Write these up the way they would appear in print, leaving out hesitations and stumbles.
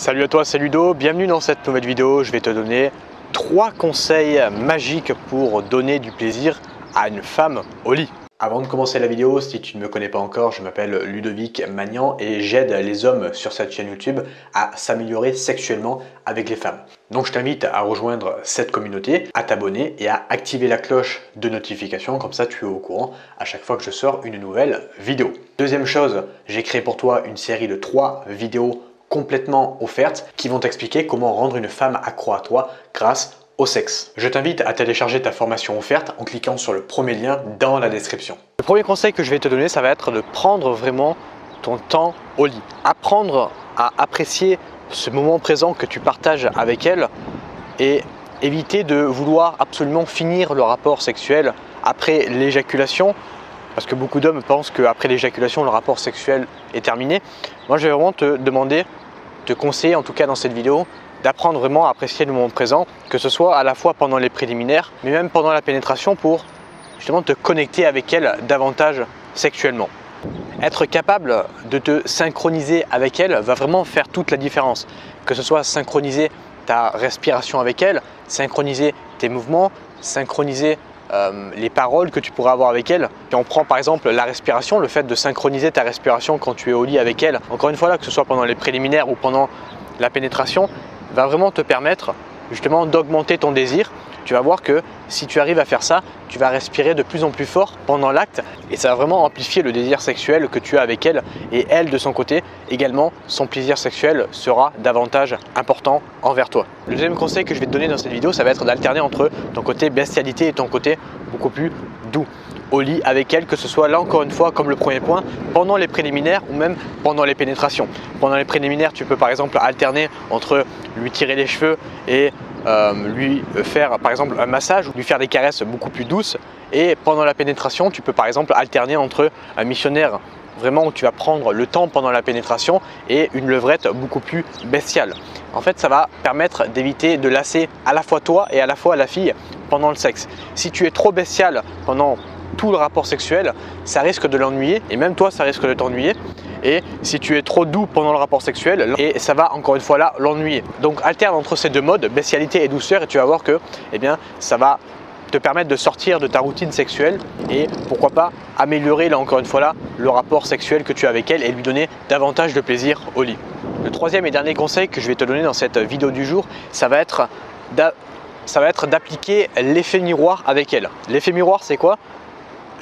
Salut à toi, c'est Ludo, bienvenue dans cette nouvelle vidéo. Je vais te donner 3 conseils magiques pour donner du plaisir à une femme au lit. Avant de commencer la vidéo, si tu ne me connais pas encore, je m'appelle Ludovic Magnan et j'aide les hommes sur cette chaîne YouTube à s'améliorer sexuellement avec les femmes. Donc je t'invite à rejoindre cette communauté, à t'abonner et à activer la cloche de notification, comme ça tu es au courant à chaque fois que je sors une nouvelle vidéo. Deuxième chose, j'ai créé pour toi une série de 3 vidéos complètement offertes qui vont t'expliquer comment rendre une femme accro à toi grâce au sexe. Je t'invite à télécharger ta formation offerte en cliquant sur le premier lien dans la description. Le premier conseil que je vais te donner, ça va être de prendre vraiment ton temps au lit. Apprendre à apprécier ce moment présent que tu partages avec elle et éviter de vouloir absolument finir le rapport sexuel après l'éjaculation. Parce que beaucoup d'hommes pensent qu'après l'éjaculation, le rapport sexuel est terminé. Moi, je vais vraiment te demander, te conseiller en tout cas dans cette vidéo, d'apprendre vraiment à apprécier le moment présent, que ce soit à la fois pendant les préliminaires, mais même pendant la pénétration pour justement te connecter avec elle davantage sexuellement. Être capable de te synchroniser avec elle va vraiment faire toute la différence. Que ce soit synchroniser ta respiration avec elle, synchroniser tes mouvements, synchroniser les paroles que tu pourras avoir avec elle. Si on prend par exemple la respiration, le fait de synchroniser ta respiration quand tu es au lit avec elle, encore une fois là, que ce soit pendant les préliminaires ou pendant la pénétration, va vraiment te permettre justement d'augmenter ton désir. Tu vas voir que si tu arrives à faire ça, tu vas respirer de plus en plus fort pendant l'acte et ça va vraiment amplifier le désir sexuel que tu as avec elle, et elle de son côté également, son plaisir sexuel sera davantage important envers toi. Le deuxième conseil que je vais te donner dans cette vidéo, ça va être d'alterner entre ton côté bestialité et ton côté beaucoup plus doux au lit avec elle, que ce soit là encore une fois comme le premier point pendant les préliminaires ou même pendant les pénétrations. Pendant les préliminaires, tu peux par exemple alterner entre lui tirer les cheveux et lui faire par exemple un massage ou lui faire des caresses beaucoup plus douces, et pendant la pénétration tu peux par exemple alterner entre un missionnaire vraiment où tu vas prendre le temps pendant la pénétration et une levrette beaucoup plus bestiale. En fait, ça va permettre d'éviter de lasser à la fois toi et à la fois la fille pendant le sexe. Si tu es trop bestial pendant tout le rapport sexuel, ça risque de l'ennuyer et même toi ça risque de t'ennuyer. Et si tu es trop doux pendant le rapport sexuel, et ça va encore une fois là l'ennuyer. Donc alterne entre ces deux modes, bestialité et douceur, et tu vas voir que ça va te permettre de sortir de ta routine sexuelle et pourquoi pas améliorer là encore une fois là le rapport sexuel que tu as avec elle et lui donner davantage de plaisir au lit. Le troisième et dernier conseil que je vais te donner dans cette vidéo du jour, ça va être d'appliquer l'effet miroir avec elle. L'effet miroir, c'est quoi?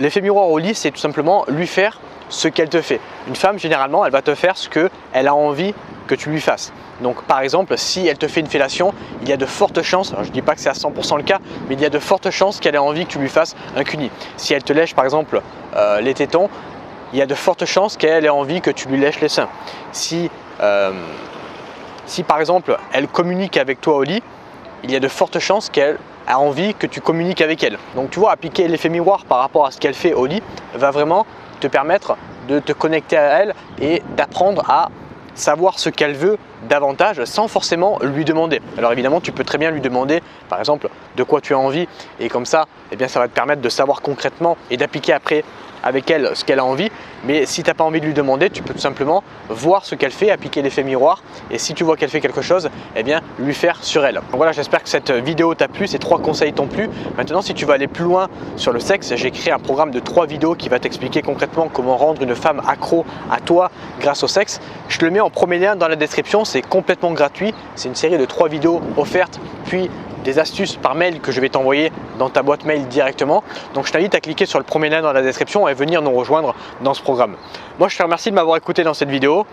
L'effet miroir au lit, c'est tout simplement lui faire ce qu'elle te fait. Une femme, généralement, elle va te faire ce qu'elle a envie que tu lui fasses. Donc par exemple, si elle te fait une fellation, il y a de fortes chances, alors je ne dis pas que c'est à 100% le cas, mais il y a de fortes chances qu'elle ait envie que tu lui fasses un cuni. Si elle te lèche par exemple les tétons, il y a de fortes chances qu'elle ait envie que tu lui lèches les seins. Si par exemple, elle communique avec toi au lit, il y a de fortes chances qu'elle a envie que tu communiques avec elle. Donc tu vois, appliquer l'effet miroir par rapport à ce qu'elle fait au lit va vraiment te permettre de te connecter à elle et d'apprendre à savoir ce qu'elle veut davantage sans forcément lui demander. Alors évidemment, tu peux très bien lui demander par exemple de quoi tu as envie, et comme ça, ça va te permettre de savoir concrètement et d'appliquer après avec elle ce qu'elle a envie. Mais si tu n'as pas envie de lui demander, tu peux tout simplement voir ce qu'elle fait, appliquer l'effet miroir, et si tu vois qu'elle fait quelque chose, lui faire sur elle. Donc voilà, j'espère que cette vidéo t'a plu, ces 3 conseils t'ont plu. Maintenant, si tu veux aller plus loin sur le sexe, j'ai créé un programme de 3 vidéos qui va t'expliquer concrètement comment rendre une femme accro à toi grâce au sexe. Je te le mets en premier lien dans la description, c'est complètement gratuit. C'est une série de 3 vidéos offertes, puis des astuces par mail que je vais t'envoyer dans ta boîte mail directement. Donc je t'invite à cliquer sur le premier lien dans la description et venir nous rejoindre dans ce programme. Moi, je te remercie de m'avoir écouté dans cette vidéo.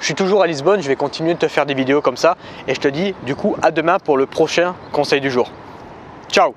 Je suis toujours à Lisbonne, je vais continuer de te faire des vidéos comme ça, et je te dis du coup à demain pour le prochain conseil du jour. Ciao!